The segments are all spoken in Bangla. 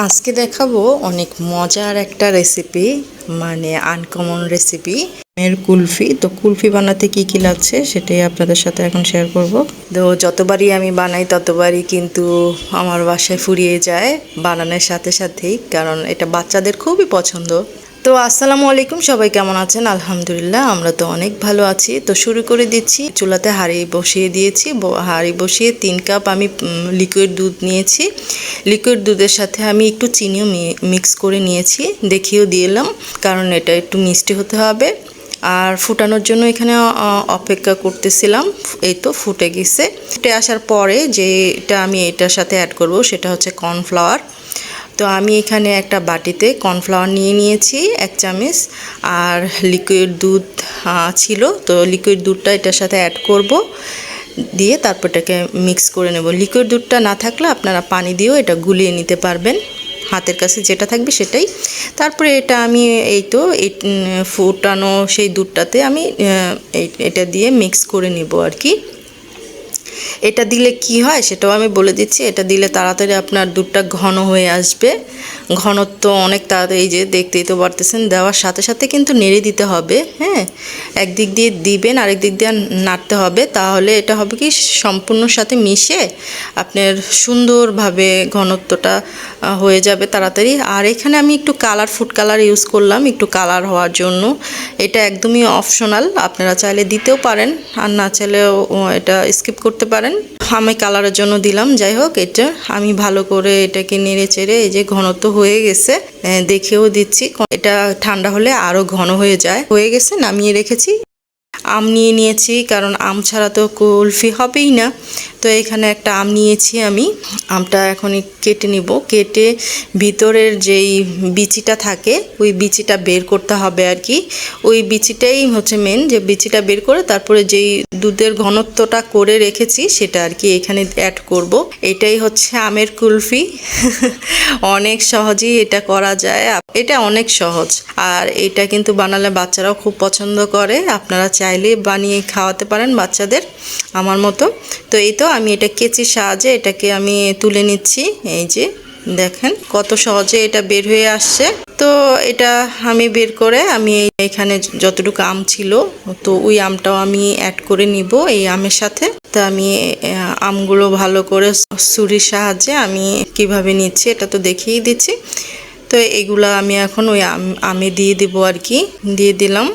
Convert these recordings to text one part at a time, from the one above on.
আজকে দেখাবো অনেক মজার একটা রেসিপি, মানে আনকমন রেসিপি এর কুলফি। তো কুলফি বানাতে কি কি লাগছে সেটাই আপনাদের সাথে এখন শেয়ার করব। তো যতবারই আমি বানাই ততবারই কিন্তু আমার বাসায় ফুরিয়ে যায় বানানোর সাথে সাথেই, কারণ এটা বাচ্চাদের খুবই পছন্দ। তো আসসালামু আলাইকুম, সবাই কেমন আছেন? আলহামদুলিল্লাহ, আমরা তো অনেক ভালো আছি। তো শুরু করে দিচ্ছি। চুলাতে হাঁড়ি বসিয়ে দিয়েছি। হাঁড়ি বসিয়ে 3 কাপ আমি লিকুইড দুধ নিয়েছি। লিকুইড দুধের সাথে আমি একটু চিনিও মিক্স করে নিয়েছি, দেখিয়েও দিলাম, কারণ এটা একটু মিষ্টি হতে হবে। আর ফুটানোর জন্য এখানে অপেক্ষা করতেছিলাম। এই তো ফুটে গেছে। ফুটে আসার পরে যেটা আমি এটার সাথে অ্যাড করব সেটা হচ্ছে কর্নফ্লাওয়ার। তো আমি এখানে একটা বাটিতে কর্নফ্লাওয়ার নিয়ে নিয়েছি 1 চামচ, আর লিকুইড দুধ ছিল, তো লিকুইড দুধটা এটার সাথে অ্যাড করব, দিয়ে তারপর এটাকে মিক্স করে নেব। লিকুইড দুধটা না থাকলে আপনারা পানি দিয়েও এটা গুলিয়ে নিতে পারবেন, হাতের কাছে যেটা থাকবে সেটাই। তারপরে এটা আমি এই তো এই ফুটানো সেই দুধটাতে আমি এটা দিয়ে মিক্স করে নেব আর কি। এটা দিলে কি হয় সেটাও আমি বলে দিচ্ছি। এটা দিলে তাড়াতাড়ি আপনার দুধটা ঘন হয়ে আসবে। ঘনত্ব অনেক তাড়াতাড়ি, এই যে দেখতেই তো পারতেছেন, দেওয়ার সাথে সাথে কিন্তু নেড়ে দিতে হবে। হ্যাঁ, একদিক দিয়ে দিবেন, আরেক দিক দিয়ে নাড়তে হবে, তাহলে এটা হবে কি সম্পূর্ণ সাথে মিশে আপনার সুন্দরভাবে ঘনত্বটা হয়ে যাবে তাড়াতাড়ি। আর এখানে আমি একটু ফুড কালার ইউজ করলাম, একটু কালার হওয়ার জন্য। এটা একদমই অপশনাল, আপনারা চাইলে দিতেও পারেন, আর না চাইলেও এটা স্কিপ করতে পারেন। আমি কালারের জন্য দিলাম। যাই হোক, এটা আমি ভালো করে এটাকে নেড়ে চেড়ে, এই যে ঘনত্ব হয়ে গেছে, দেখেও দিচ্ছি। এটা ঠান্ডা হলে আরও ঘন হয়ে যায়। হয়ে গেছে, নামিয়ে রেখেছি। আম নিয়ে নিয়েছি, কারণ আম ছাড়া তো কুলফি হবেই না। তো এখানে একটা আম নিয়েছি আমি। আমটা এখন কেটে নিব। কেটে ভিতরের যেই বিচিটা থাকে ওই বিচিটা বের করতে হবে আর কি। ওই বিচিটাই হচ্ছে মেন, যে বিচিটা বের করে তারপরে যেই দুধের ঘনত্বটা করে রেখেছি সেটা আর কি এখানে অ্যাড করব। এটাই হচ্ছে আমের কুলফি। অনেক সহজেই এটা করা যায়, এটা অনেক সহজ। আর এটা কিন্তু বানালে বাচ্চারাও খুব পছন্দ করে। আপনারা চাইলে বানিয়ে খাওয়াতে পারেন বাচ্চাদের আমার মতো। তো এই তো আমি এটা কেচির সাহায্যে এটাকে আমি তুলে নিচ্ছি। এই যে দেখেন কত সহজে এটা বের হয়ে আসছে। তো এটা আমি বের করে আমি এখানে যতটুকু আম ছিল, তো ওই আমটাও আমি অ্যাড করে নিব এই আমের সাথে। তো আমি আমগুলো ভালো করে ছুরির সাহায্যে আমি কিভাবে নিচ্ছি এটা তো দেখিয়ে দিচ্ছি। তো এগুলো আমি এখন ওই আমে দিয়ে দিব আর কি, দিয়ে দিলাম।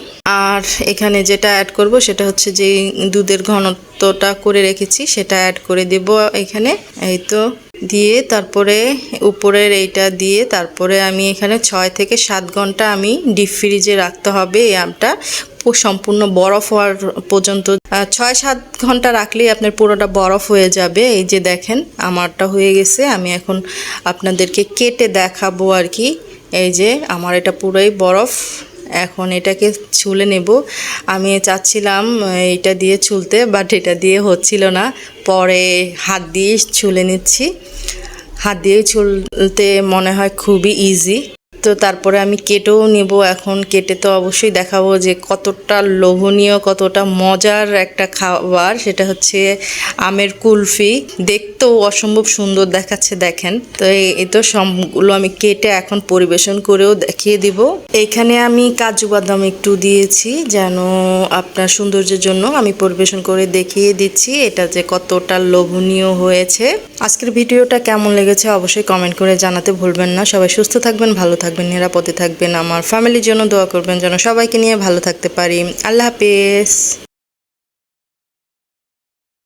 আর এখানে যেটা অ্যাড করব সেটা হচ্ছে যে দুধের ঘনত্বটা করে রেখেছি সেটা অ্যাড করে দেব এখানে। এই তো দিয়ে তারপরে উপরের এইটা দিয়ে তারপরে আমি এখানে 6 থেকে 7 ঘন্টা আমি ডিপ ফ্রিজে রাখতে হবে এই আমটা, সম্পূর্ণ বরফ হওয়ার পর্যন্ত। 6-7 ঘন্টা রাখলেই আপনার পুরোটা বরফ হয়ে যাবে। এই যে দেখেন আমারটা হয়ে গেছে। আমি এখন আপনাদেরকে কেটে দেখাবো আর কি। এই যে আমার এটা পুরোই বরফ। এখন এটাকে ছুলে নেব। আমি চাচ্ছিলাম এটা দিয়ে ছুলতে, বাট এটা দিয়ে হচ্ছিল না। পরে হাত দিয়ে ছুলে নিচ্ছি। হাত দিয়ে ছুলতে মনে হয় খুবই ইজি। তো তারপরে আমি কেটেও নেব। এখন কেটে তো অবশ্যই দেখাবো যে কতটা লোভনীয়, কতটা মজার একটা খাবার। সেটা হচ্ছে আমের কুলফি। দেখতেও অসম্ভব সুন্দর দেখাচ্ছে, দেখেন। তো এই তো সবগুলো আমি কেটে এখন পরিবেশন করেও দেখিয়ে দিব। এখানে আমি কাজু বাদাম একটু দিয়েছি যেন আপনার সৌন্দর্যের জন্য আমি পরিবেশন করে দেখিয়ে দিচ্ছি এটা যে কতটা লোভনীয় হয়েছে। আজকের ভিডিওটা কেমন লেগেছে অবশ্যই কমেন্ট করে জানাতে ভুলবেন না। সবাই সুস্থ থাকবেন, ভালো থাকবেন, নিরাপদে থাকবেন। আমার ফ্যামিলির জন্য দোয়া করবেন যেন সবাইকে নিয়ে ভালো থাকতে পারি। আল্লাহ হাফেজ।